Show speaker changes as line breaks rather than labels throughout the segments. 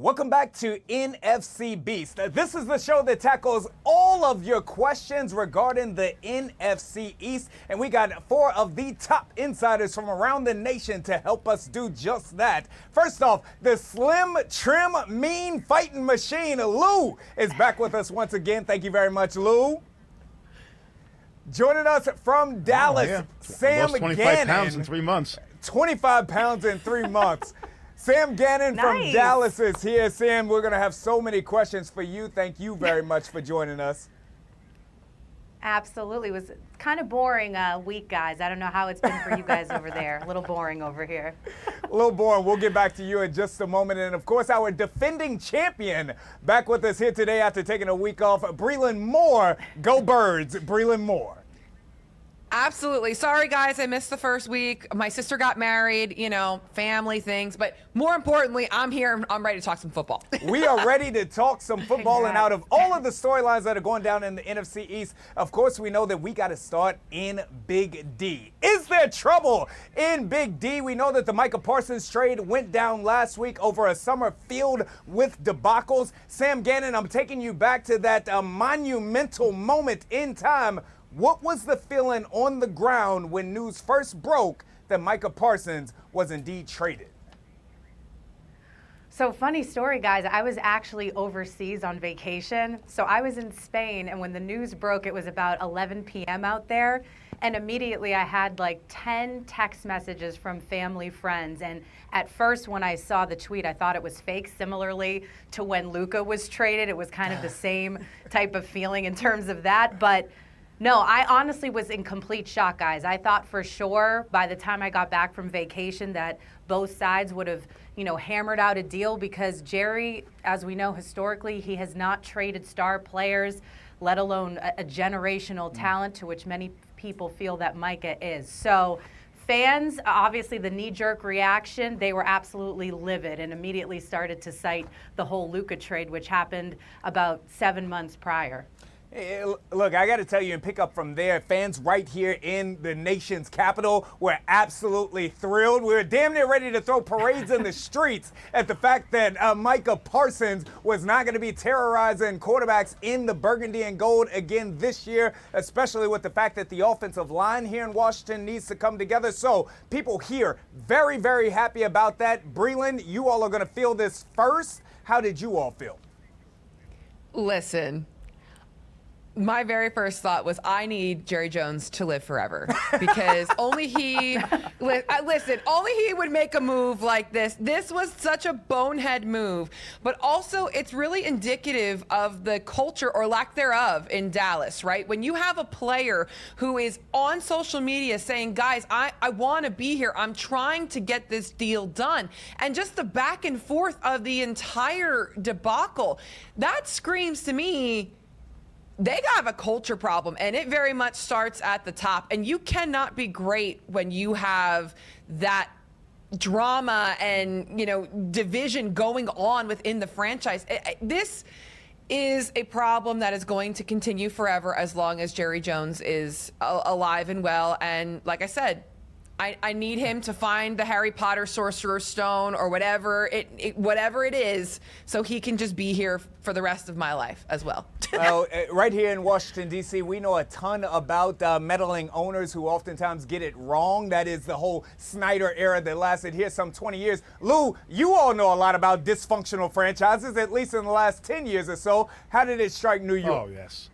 Welcome back to NFC Beast. This is the show that tackles all of your questions regarding the NFC East, and we got 4 of the top insiders from around the nation to help us do just that. First off, the slim, trim, mean fighting machine, Lou, is back with us once again. Thank you very much, Lou. Joining us from Dallas, Sam
Lost 25
Gannon.
pounds in 3 months.
25 pounds in 3 months. Sam Gannon from Dallas is here. Sam, we're going to have so many questions for you. Thank you very much for joining us.
Absolutely. It was kind of boring week, guys. I don't know how it's been for you guys over there. A little boring over here.
A little boring. We'll get back to you in just a moment. And, of course, our defending champion back with us here today after taking a week off, Breland Moore. Go Birds, Breland Moore.
Absolutely. Sorry, guys, I missed the first week. My sister got married, family things. But more importantly, I'm here and I'm ready to talk some football.
We are ready to talk some football. And out of all of the storylines that are going down in the NFC East, of course, we know that we got to start in Big D. Is there trouble in Big D? We know that the Micah Parsons trade went down last week over a summer filled with debacles. Sam Gannon, I'm taking you back to that monumental moment in time. What was the feeling on the ground when news first broke that Micah Parsons was indeed traded?
So funny story, guys. I was actually overseas on vacation. So I was in Spain, and when the news broke, it was about 11 p.m. out there. And immediately I had like 10 text messages from family, friends. And at first when I saw the tweet, I thought it was fake. Similarly to when Luka was traded, it was kind of the same type of feeling in terms of that. But no, I honestly was in complete shock, guys. I thought for sure by the time I got back from vacation that both sides would have, hammered out a deal because Jerry, as we know historically, he has not traded star players, let alone a generational talent, to which many people feel that Micah is. So fans, obviously the knee-jerk reaction, they were absolutely livid and immediately started to cite the whole Luka trade, which happened about 7 months prior.
Hey, look, I got to tell you and pick up from there. Fans right here in the nation's capital were absolutely thrilled. We were damn near ready to throw parades in the streets at the fact that Micah Parsons was not going to be terrorizing quarterbacks in the burgundy and gold again this year, especially with the fact that the offensive line here in Washington needs to come together. So people here very, very happy about that. Breland, you all are going to feel this first. How did you all feel?
Listen. My very first thought was I need Jerry Jones to live forever because only he would make a move like this. This was such a bonehead move, but also it's really indicative of the culture or lack thereof in Dallas, right? When you have a player who is on social media saying, guys, I want to be here. I'm trying to get this deal done. And just the back and forth of the entire debacle, that screams to me, they have a culture problem, and it very much starts at the top. And you cannot be great when you have that drama and, division going on within the franchise. This is a problem that is going to continue forever as long as Jerry Jones is alive and well. And like I said, I need him to find the Harry Potter Sorcerer's Stone or whatever it is, so he can just be here for the rest of my life as well.
Well, right here in Washington, D.C., we know a ton about meddling owners who oftentimes get it wrong. That is the whole Snyder era that lasted here some 20 years. Lou, you all know a lot about dysfunctional franchises, at least in the last 10 years or so. How did it strike New York?
Oh, yes.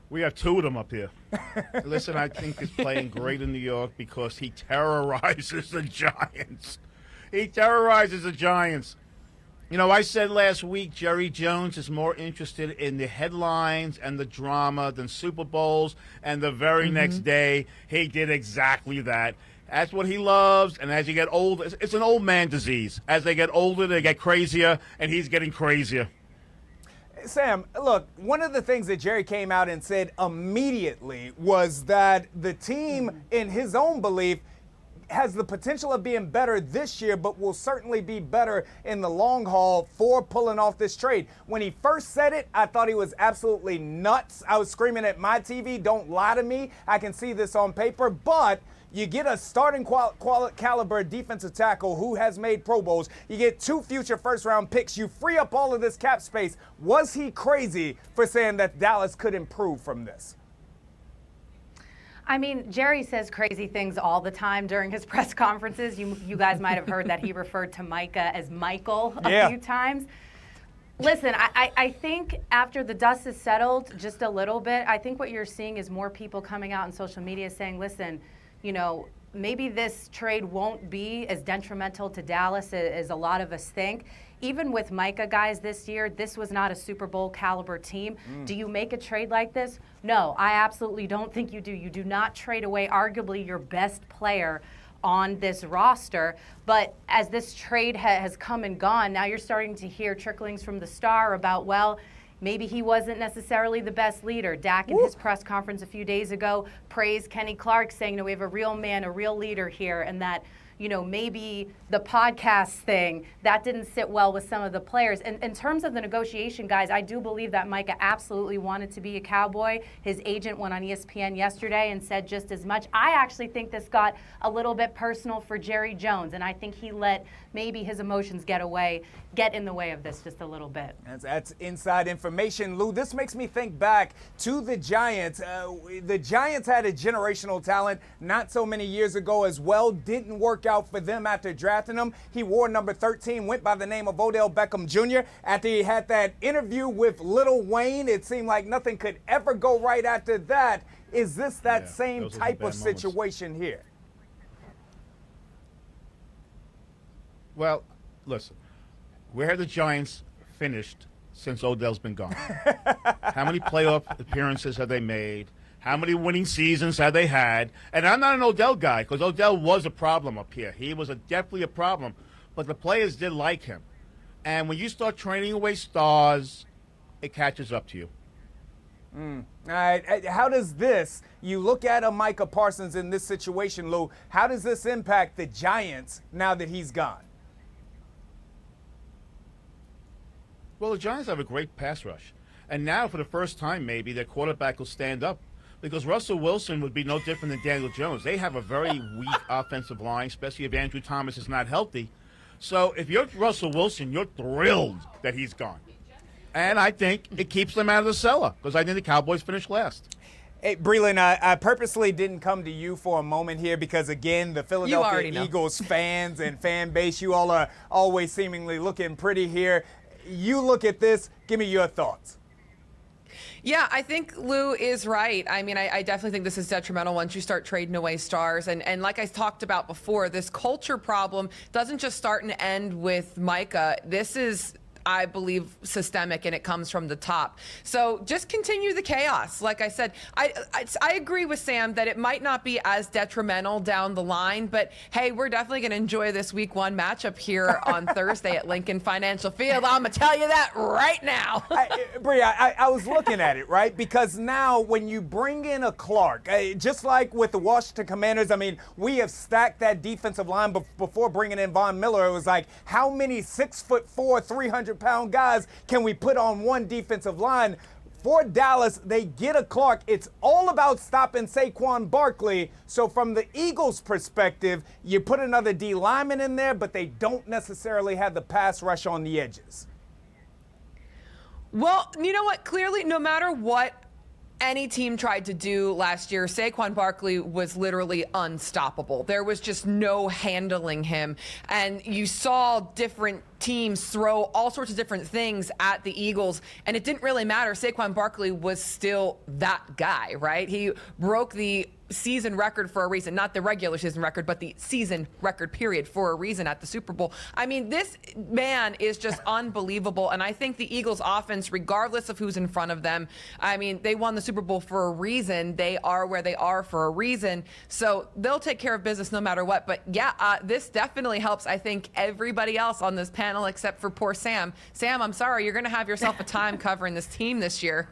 We have 2 of them up here. Listen, I think he's playing great in New York because he terrorizes the Giants. He terrorizes the Giants. I said last week Jerry Jones is more interested in the headlines and the drama than Super Bowls, and the very next day he did exactly that. That's what he loves, and as you get older, it's an old man disease. As they get older, they get crazier, and he's getting crazier.
Sam, look, one of the things that Jerry came out and said immediately was that the team, in his own belief, has the potential of being better this year, but will certainly be better in the long haul for pulling off this trade. When he first said it, I thought he was absolutely nuts. I was screaming at my TV, don't lie to me. I can see this on paper, but you get a starting caliber defensive tackle who has made Pro Bowls. You get 2 future first-round picks. You free up all of this cap space. Was he crazy for saying that Dallas could improve from this?
I mean, Jerry says crazy things all the time during his press conferences. You guys might have heard that he referred to Micah as Michael a few times. Listen, I think after the dust has settled just a little bit, I think what you're seeing is more people coming out on social media saying, listen, you know, maybe this trade won't be as detrimental to Dallas as a lot of us think. Even with Micah, guys, this year, this was not a Super Bowl caliber team. Do you make a trade like this? No, I absolutely don't think you do. You do not trade away arguably your best player on this roster. But as this trade has come and gone, now you're starting to hear tricklings from the Star about, well, maybe he wasn't necessarily the best leader. Dak in his press conference a few days ago praised Kenny Clark, saying, no, we have a real man, a real leader here, and that, you know, maybe the podcast thing, that didn't sit well with some of the players. And in terms of the negotiation, guys, I do believe that Micah absolutely wanted to be a Cowboy. His agent went on ESPN yesterday and said just as much. I actually think this got a little bit personal for Jerry Jones, and I think he let maybe his emotions get in the way of this just a little bit.
That's inside information, Lou. This makes me think back to the Giants. The Giants had a generational talent not so many years ago as well. Didn't work out for them after drafting him. He wore number 13, went by the name of Odell Beckham Jr. After he had that interview with Lil Wayne, it seemed like nothing could ever go right after that. Is this that same type of situation here?
Well, listen, where have the Giants finished since Odell's been gone? How many playoff appearances have they made? How many winning seasons have they had? And I'm not an Odell guy because Odell was a problem up here. He was definitely a problem, but the players did like him. And when you start training away stars, it catches up to you.
All right. How does this, you look at a Micah Parsons in this situation, Lou, how does this impact the Giants now that he's gone?
Well, the Giants have a great pass rush. And now, for the first time, maybe their quarterback will stand up. Because Russell Wilson would be no different than Daniel Jones. They have a very weak offensive line, especially if Andrew Thomas is not healthy. So if you're Russell Wilson, you're thrilled that he's gone. And I think it keeps them out of the cellar because I think the Cowboys finished last.
Hey, Breland, I purposely didn't come to you for a moment here because, again, the Philadelphia Eagles fans and fan base, you all are always seemingly looking pretty here. You look at this, give me your thoughts.
Yeah, I think Lou is right. I mean, I definitely think this is detrimental once you start trading away stars. And like I talked about before, this culture problem doesn't just start and end with Micah. This is, I believe, systemic, and it comes from the top. So just continue the chaos. Like I said, I agree with Sam that it might not be as detrimental down the line, but hey, we're definitely going to enjoy this week 1 matchup here on Thursday at Lincoln Financial Field. I'm going to tell you that right now.
Bria, I was looking at it, right? Because now when you bring in a Clark, just like with the Washington Commanders, I mean, we have stacked that defensive line before bringing in Von Miller. It was like, how many 6'4", 300-pound guys can we put on one defensive line? For Dallas, they get a Clark. It's all about stopping Saquon Barkley. So from the Eagles' perspective, you put another D lineman in there, but they don't necessarily have the pass rush on the edges.
Well, you know what? Clearly, no matter what any team tried to do last year, Saquon Barkley was literally unstoppable. There was just no handling him. And you saw different teams throw all sorts of different things at the Eagles, and it didn't really matter. Saquon Barkley was still that guy, right? He broke the season record for a reason, not the regular season record, but the season record period for a reason at the Super Bowl. I mean, this man is just unbelievable, and I think the Eagles offense, regardless of who's in front of them, I mean, they won the Super Bowl for a reason. They are where they are for a reason, so they'll take care of business no matter what. But yeah, this definitely helps, I think, everybody else on this panel except for poor Sam. Sam, I'm sorry, you're going to have yourself a time covering this team this year.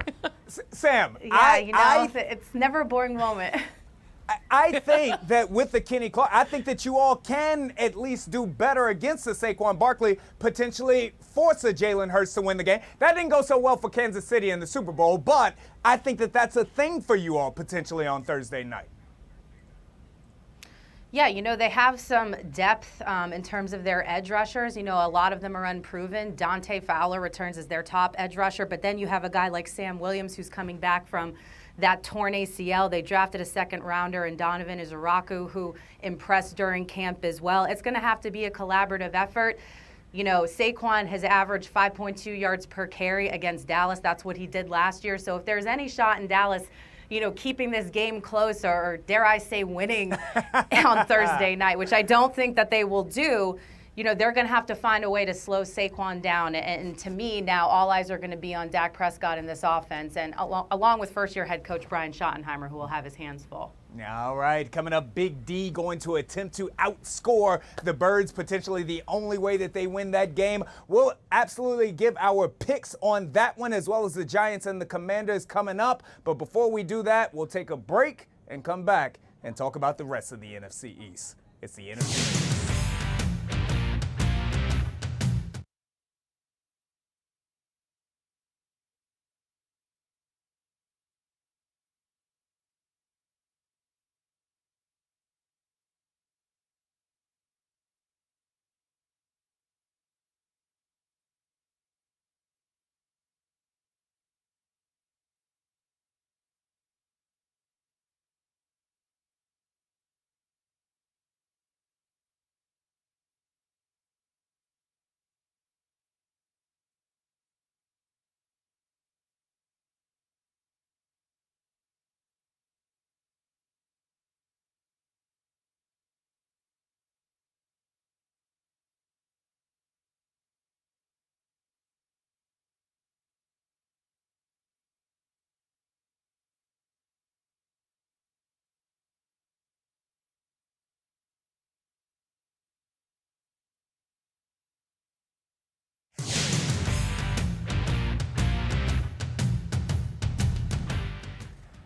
Sam,
yeah, it's never a boring moment.
I think that with the Kenny Clark, I think that you all can at least do better against the Saquon Barkley, potentially force a Jalen Hurts to win the game. That didn't go so well for Kansas City in the Super Bowl, but I think that that's a thing for you all potentially on Thursday night.
Yeah, they have some depth in terms of their edge rushers. A lot of them are unproven. Dante Fowler returns as their top edge rusher, but then you have a guy like Sam Williams who's coming back from that torn ACL. They drafted a second rounder in Donovan Izaraku, who impressed during camp as well. It's going to have to be a collaborative effort. Saquon has averaged 5.2 yards per carry against Dallas. That's what he did last year. So if there's any shot in Dallas, keeping this game close, or dare I say winning on Thursday night, which I don't think that they will do, they're going to have to find a way to slow Saquon down. And to me, now all eyes are going to be on Dak Prescott in this offense, and along with first-year head coach Brian Schottenheimer, who will have his hands full.
All right, coming up, Big D going to attempt to outscore the Birds, potentially the only way that they win that game. We'll absolutely give our picks on that one, as well as the Giants and the Commanders coming up. But before we do that, we'll take a break and come back and talk about the rest of the NFC East. It's the NFC East.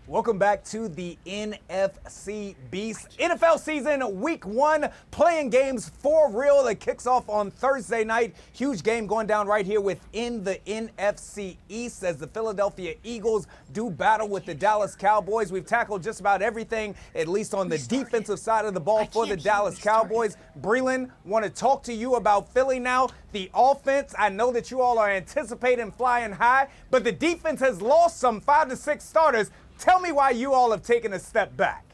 Welcome back to the NFC Beast. NFL season, week 1, playing games for real. It kicks off on Thursday night. Huge game going down right here within the NFC East as the Philadelphia Eagles do battle with the Dallas Cowboys. We've tackled just about everything, at least on the defensive side of the ball for the Dallas Cowboys. Breland, want to talk to you about Philly now. The offense, I know that you all are anticipating flying high, but the defense has lost some 5 to 6 starters. Tell me why you all have taken a step back.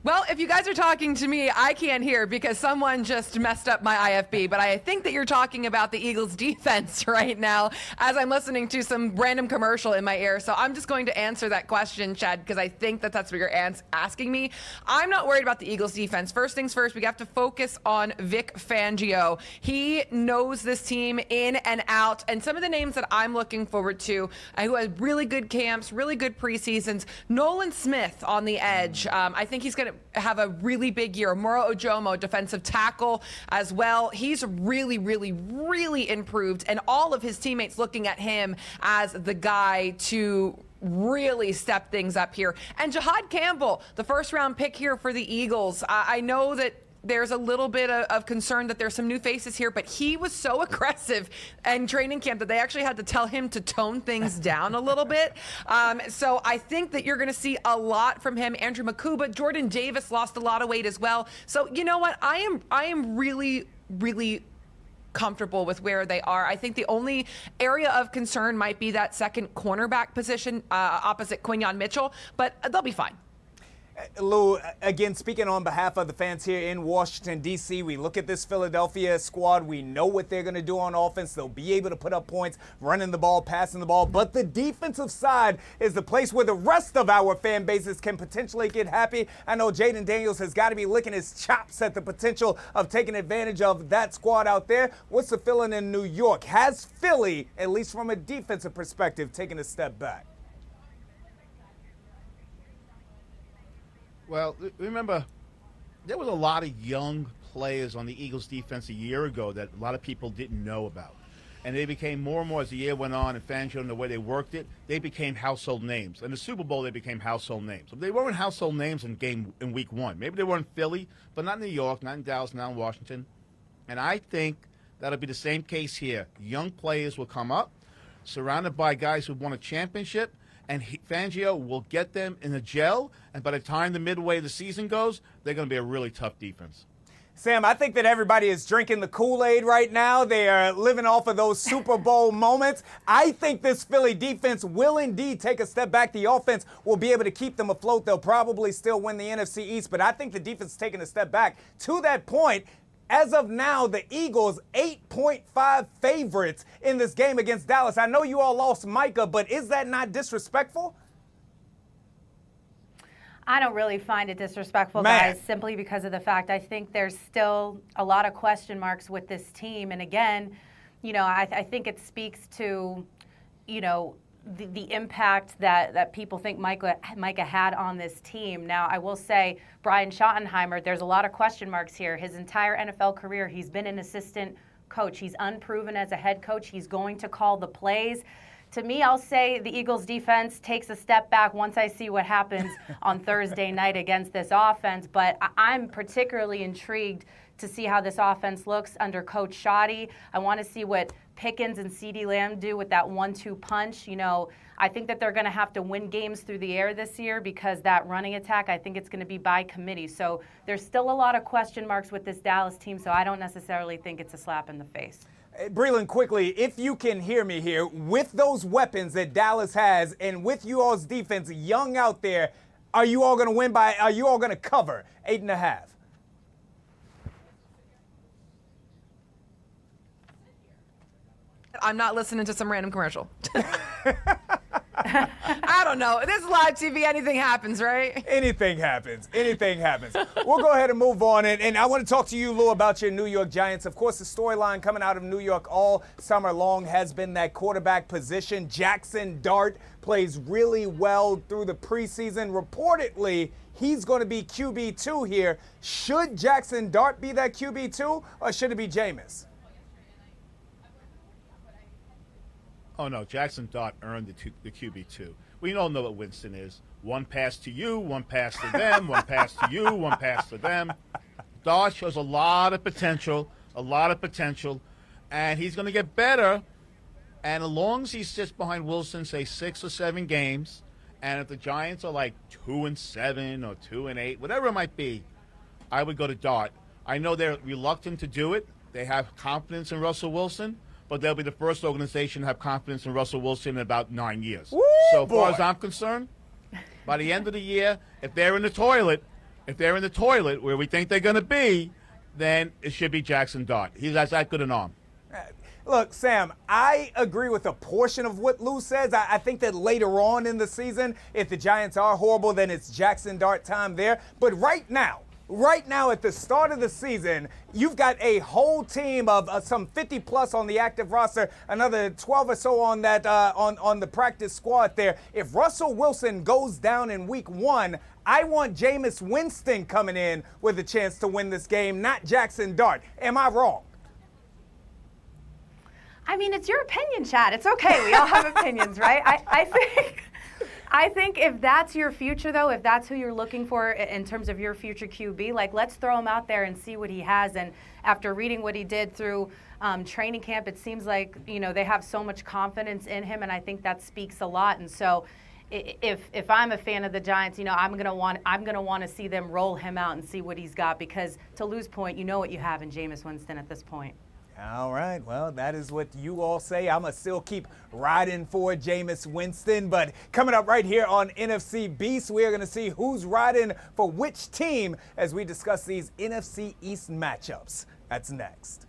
Well, if you guys are talking to me, I can't hear because someone just messed up my IFB, but I think that you're talking about the Eagles defense right now as I'm listening to some random commercial in my ear. So I'm just going to answer that question, Chad, because I think that that's what you're asking me. I'm not worried about the Eagles defense. First things first, we have to focus on Vic Fangio. He knows this team in and out, and some of the names that I'm looking forward to, who had really good camps, really good preseasons, Nolan Smith on the edge. I think he's going to have a really big year. Moro Ojomo, defensive tackle as well. He's really, really, really improved, and all of his teammates looking at him as the guy to really step things up here. And Jahad Campbell, the first-round pick here for the Eagles. I know that there's a little bit of concern that there's some new faces here, but he was so aggressive in training camp that they actually had to tell him to tone things down a little bit. So I think that you're going to see a lot from him. Andrew Makuba, Jordan Davis lost a lot of weight as well. So you know what? I am really, really comfortable with where they are. I think the only area of concern might be that second cornerback position opposite Quinyon Mitchell, but they'll be fine.
Lou, again, speaking on behalf of the fans here in Washington, D.C., we look at this Philadelphia squad. We know what they're going to do on offense. They'll be able to put up points, running the ball, passing the ball. But the defensive side is the place where the rest of our fan bases can potentially get happy. I know Jaden Daniels has got to be licking his chops at the potential of taking advantage of that squad out there. What's the feeling in New York? Has Philly, at least from a defensive perspective, taken a step back?
Well, remember, there was a lot of young players on the Eagles defense a year ago that a lot of people didn't know about. and they became more and more as the year went on, and Fangio and the way they worked it, they became household names. In the Super Bowl, they became household names. They weren't household names in week one. Maybe they were in Philly, but not in New York, not in Dallas, not in Washington. And I think that'll be the same case here. Young players will come up, surrounded by guys who won a championship, and Fangio will get them in a gel, and by the time the midway of the season goes, they're going to be a really tough defense.
Sam, I think that everybody is drinking the Kool-Aid right now. They are living off of those Super Bowl moments. I think this Philly defense will indeed take a step back. The offense will be able to keep them afloat. They'll probably still win the NFC East, but I think the defense is taking a step back. To that point, as of now, the Eagles 8.5 favorites in this game against Dallas. I know you all lost Micah, but is that not disrespectful?
I don't really find it disrespectful,
Man.
guys, simply because of the fact I think there's still a lot of question marks with this team. And again, I think it speaks to, the impact that people think Micah had on this team. Now, I will say, Brian Schottenheimer, there's a lot of question marks here. His entire NFL career, he's been an assistant coach. He's unproven as a head coach. He's going to call the plays. To me, I'll say the Eagles defense takes a step back once I see what happens on Thursday night against this offense. But I'm particularly intrigued to see how this offense looks under Coach Shoddy. I want to see what Pickens and CeeDee Lamb do with that 1-2 punch. I think that they're going to have to win games through the air this year because that running attack, I think it's going to be by committee. So there's still a lot of question marks with this Dallas team, so I don't necessarily think it's a slap in the face.
Breland, quickly, if you can hear me here, with those weapons that Dallas has and with you all's defense young out there, are you all going to win are you all going to cover 8.5?
I'm not listening to some random commercial. I don't know. This is live TV. Anything happens, right?
Anything happens. Anything happens. We'll go ahead and move on. And I want to talk to you, Lou, about your New York Giants. Of course, the storyline coming out of New York all summer long has been that quarterback position. Jackson Dart plays really well through the preseason. Reportedly, he's going to be QB2 here. Should Jackson Dart be that QB2 or should it be Jameis?
Oh, no, Jackson Dart earned the QB2. We all know what Winston is. One pass to you, one pass to them, one pass to you, one pass to them. Dart shows a lot of potential, and he's going to get better. And as long as he sits behind Wilson, say 6 or 7 games, and if the Giants are like 2-7 or 2-8, whatever it might be, I would go to Dart. I know they're reluctant to do it. They have confidence in Russell Wilson. But they'll be the first organization to have confidence in Russell Wilson in about 9 years.
Woo,
so as
boy.
far as I'm concerned, by the end of the year, if they're in the toilet where we think they're going to be, then it should be Jackson Dart. He has that good an arm.
Look, Sam, I agree with a portion of what Lou says. I think that later on in the season, if the Giants are horrible, then it's Jackson Dart time there. But right now at the start of the season, you've got a whole team of some 50 plus on the active roster, another 12 or so on that on the practice squad there. If Russell Wilson goes down in week 1, I want Jameis Winston coming in with a chance to win this game, not Jackson Dart. Am I wrong?
I mean, it's your opinion, Chad. It's okay. We all have opinions, right? I think if that's your future, though, if that's who you're looking for in terms of your future QB, let's throw him out there and see what he has. And after reading what he did through training camp, it seems like, they have so much confidence in him, and I think that speaks a lot. And so if I'm a fan of the Giants, I'm gonna want to see them roll him out and see what he's got, because to Lou's point, you know what you have in Jameis Winston at this point.
All right, well, that is what you all say. I'm going to still keep riding for Jameis Winston. But coming up right here on NFC Beast, we are going to see who's riding for which team as we discuss these NFC East matchups. That's next.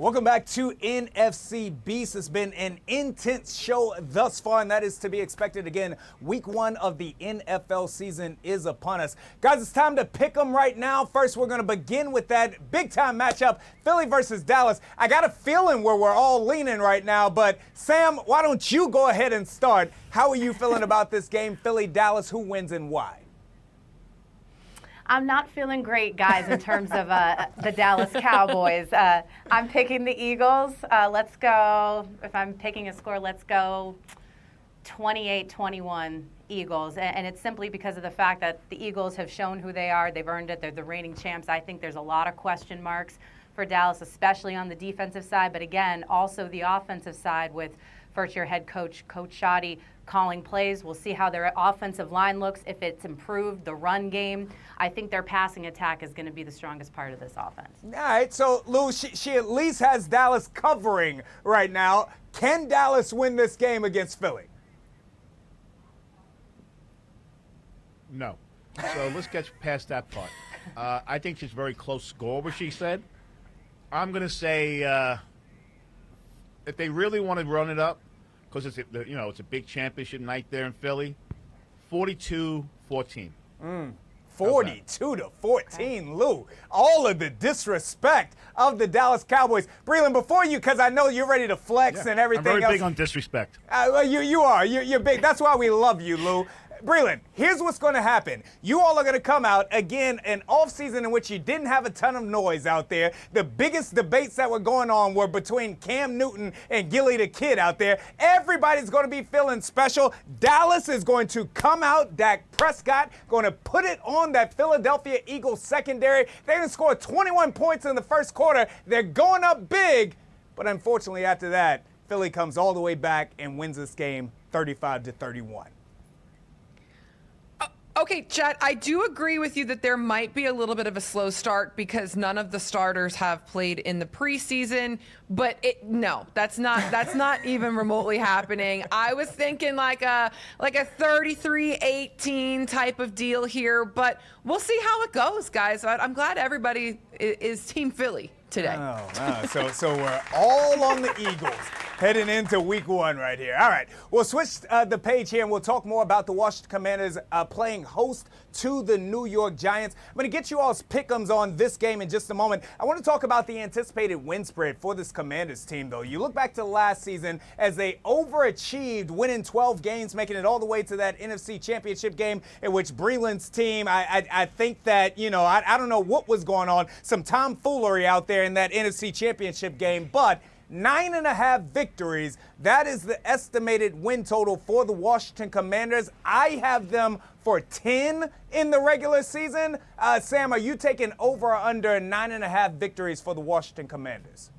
Welcome back to NFC Beast. It's been an intense show thus far, and that is to be expected again. Week 1 of the NFL season is upon us. Guys, it's time to pick them right now. First, we're going to begin with that big-time matchup, Philly versus Dallas. I got a feeling where we're all leaning right now, but Sam, why don't you go ahead and start? How are you feeling about this game, Philly-Dallas? Who wins and why?
I'm not feeling great, guys, in terms of the Dallas Cowboys. I'm picking the Eagles. Let's go. If I'm picking a score, let's go 28-21 Eagles. And it's simply because of the fact that the Eagles have shown who they are. They've earned it. They're the reigning champs. I think there's a lot of question marks for Dallas, especially on the defensive side. But again, also the offensive side with first-year head coach, Coach Shoddy, calling plays. We'll see how their offensive line looks, if it's improved, the run game. I think their passing attack is going to be the strongest part of this offense.
All right, so Lou, she at least has Dallas covering right now. Can Dallas win this game against Philly?
No. So let's get past that part. I think it's a very close score, what she said. I'm going to say if they really want to run it up, because it's a big championship night there in Philly, 42-14.
42-14, Lou. All of the disrespect of the Dallas Cowboys. Breland, before you, because I know you're ready to flex and everything
I'm very
else.
big on disrespect.
Well, you are. You're big. That's why we love you, Lou. Breland, here's what's going to happen. You all are going to come out, again, an offseason in which you didn't have a ton of noise out there. The biggest debates that were going on were between Cam Newton and Gilly the Kid out there. Everybody's going to be feeling special. Dallas is going to come out. Dak Prescott going to put it on that Philadelphia Eagles secondary. They're going to score 21 points in the first quarter. They're going up big. But unfortunately, after that, Philly comes all the way back and wins this game 35-31.
Okay, Chad, I do agree with you that there might be a little bit of a slow start because none of the starters have played in the preseason, but no, that's not even remotely happening. I was thinking like a 33-18 type of deal here, but we'll see how it goes, guys. I'm glad everybody is Team Philly today.
So we're all on the Eagles heading into week 1 right here. All right, we'll switch the page here and we'll talk more about the Washington Commanders playing host to the New York Giants. I'm going to get you all's pick'ems on this game in just a moment. I want to talk about the anticipated win spread for this Commanders team, though. You look back to last season as they overachieved, winning 12 games, making it all the way to that NFC Championship game in which Breland's team, I think that, I don't know what was going on, some tomfoolery out there in that NFC Championship game, but 9.5 victories. That is the estimated win total for the Washington Commanders. I have them for 10 in the regular season. Sam, are you taking over or under 9.5 victories for the Washington Commanders?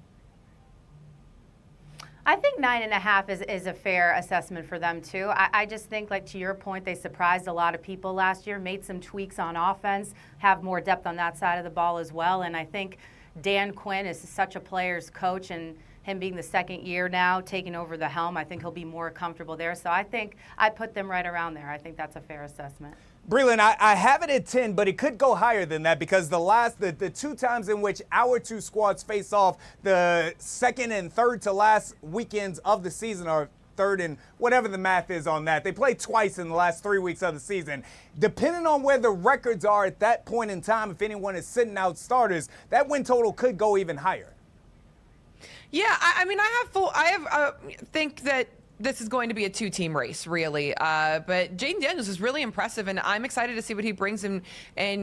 I think 9.5 is a fair assessment for them, too. I just think, like to your point, they surprised a lot of people last year, made some tweaks on offense, have more depth on that side of the ball as well. And I think Dan Quinn is such a player's coach, and him being the second year now, taking over the helm, I think he'll be more comfortable there. So I think I'd put them right around there. I think that's a fair assessment.
Breland, I have it at 10, but it could go higher than that because the 2 times in which our 2 squads face off, the second and third to last weekends of the season, or third and whatever the math is on that. They played twice in the last 3 weeks of the season. Depending on where the records are at that point in time, if anyone is sitting out starters, that win total could go even higher.
Yeah, I think that this is going to be a 2-team race, really. But Jaden Daniels is really impressive, and I'm excited to see what he brings in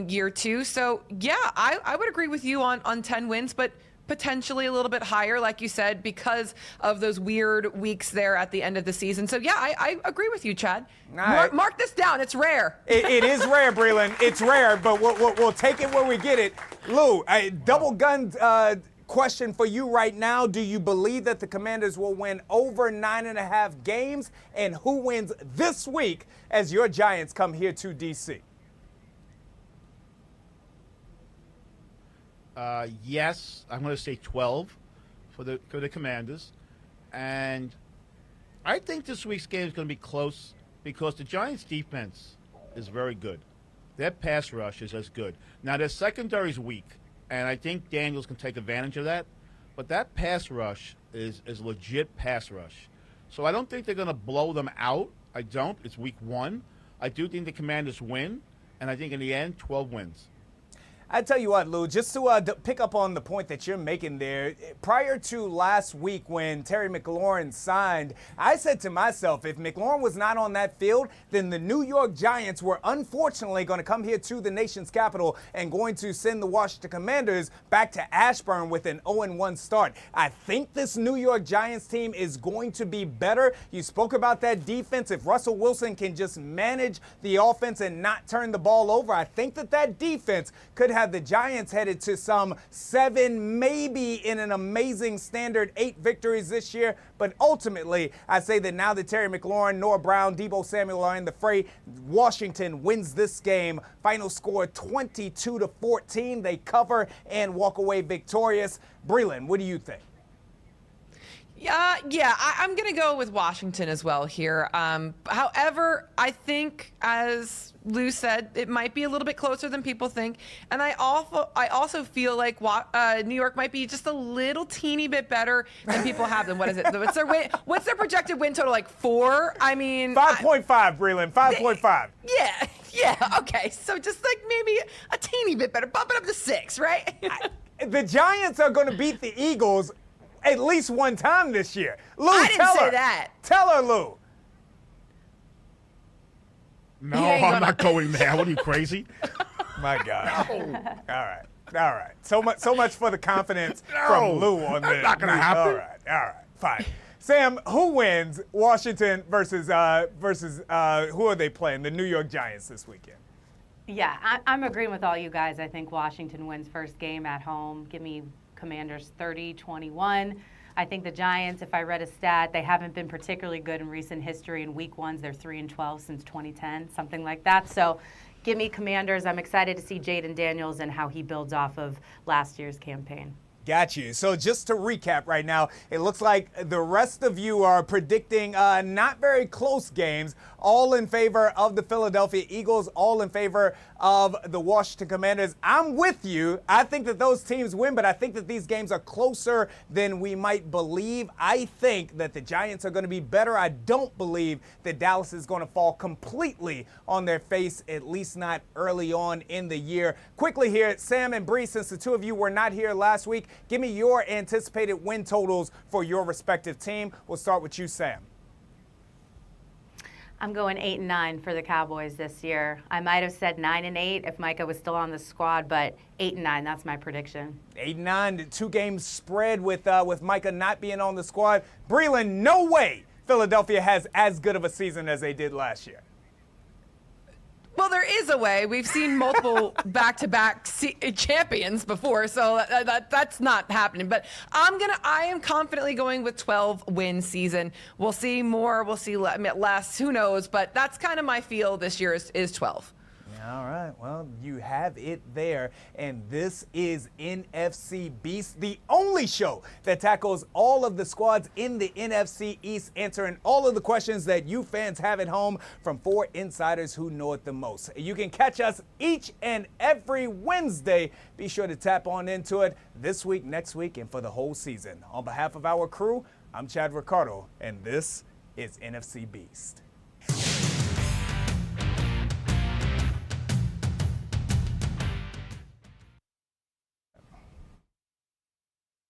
year 2. So, yeah, I would agree with you on 10 wins, but potentially a little bit higher, like you said, because of those weird weeks there at the end of the season. So, yeah, I agree with you, Chad.
Right.
Mark this down. It's rare.
It is rare, Breland. It's rare, but we'll take it where we get it. Lou, double-gunned question for you right now. Do you believe that the Commanders will win over 9.5 games? And who wins this week as your Giants come here to D.C.?
Yes, I'm going to say 12 for the Commanders. And I think this week's game is going to be close because the Giants' defense is very good. Their pass rush is as good. Now, their secondary is weak, and I think Daniels can take advantage of that. but that pass rush is legit pass rush. So I don't think they're going to blow them out. I don't. It's week 1. I do think the Commanders win, and I think in the end, 12 wins.
I tell you what, Lou, just to pick up on the point that you're making there, prior to last week when Terry McLaurin signed, I said to myself, if McLaurin was not on that field, then the New York Giants were unfortunately going to come here to the nation's capital and going to send the Washington Commanders back to Ashburn with an 0-1 start. I think this New York Giants team is going to be better. You spoke about that defense. If Russell Wilson can just manage the offense and not turn the ball over, I think that defense could have the Giants headed to some 7, maybe in an amazing standard 8 victories this year. But ultimately, I say that now that Terry McLaurin, Noah Brown, Deebo Samuel are in the fray, Washington wins this game. Final score 22-14. They cover and walk away victorious. Breland, what do you think?
I'm going to go with Washington as well here. However, I think, as Lou said, it might be a little bit closer than people think. And I also feel like New York might be just a little teeny bit better than people have them. What is it? What's their projected win total? Like 4? I mean,
5.5, Breland, 5.5.
Yeah. Okay. So just like maybe a teeny bit better. Bump it up to 6, right?
The Giants are going to beat the Eagles at least one time this year. Lou,
I didn't
tell
say
her.
that.
Tell her, Lou.
No, I'm not going there. What are you, crazy?
My God. No. All right. So much for the confidence
No.
from Lou on this.
Not gonna happen.
All right. Fine. Sam, who wins Washington versus who are they playing? The New York Giants this weekend.
Yeah, I'm agreeing with all you guys. I think Washington wins first game at home. Give me Commanders 30-21. I think the Giants, if I read a stat, they haven't been particularly good in recent history. In week 1s, they're 3-12 since 2010, something like that. So give me Commanders. I'm excited to see Jaden Daniels and how he builds off of last year's campaign.
Got you. So just to recap right now, it looks like the rest of you are predicting not very close games, all in favor of the Philadelphia Eagles, all in favor of the Washington Commanders. I'm with you. I think that those teams win, but I think that these games are closer than we might believe. I think that the Giants are going to be better. I don't believe that Dallas is going to fall completely on their face, at least not early on in the year. Quickly here, Sam and Bree, since the two of you were not here last week, give me your anticipated win totals for your respective team. We'll start with you, Sam.
I'm going 8-9 for the Cowboys this year. I might have said 9-8 if Micah was still on the squad, but 8-9, that's my prediction.
8-9, the 2-game spread with Micah not being on the squad. Breland, no way Philadelphia has as good of a season as they did last year.
Well, there is a way. We've seen multiple back-to-back champions before, so that's not happening. But I am confidently going with 12-win season. We'll see more. We'll see less. Who knows? But that's kind of my feel this year is 12.
All right, well, you have it there, and this is NFC Beast, the only show that tackles all of the squads in the NFC East, answering all of the questions that you fans have at home from 4 insiders who know it the most. You can catch us each and every Wednesday. Be sure to tap on into it this week, next week, and for the whole season. On behalf of our crew, I'm Chad Ricardo, and this is NFC Beast.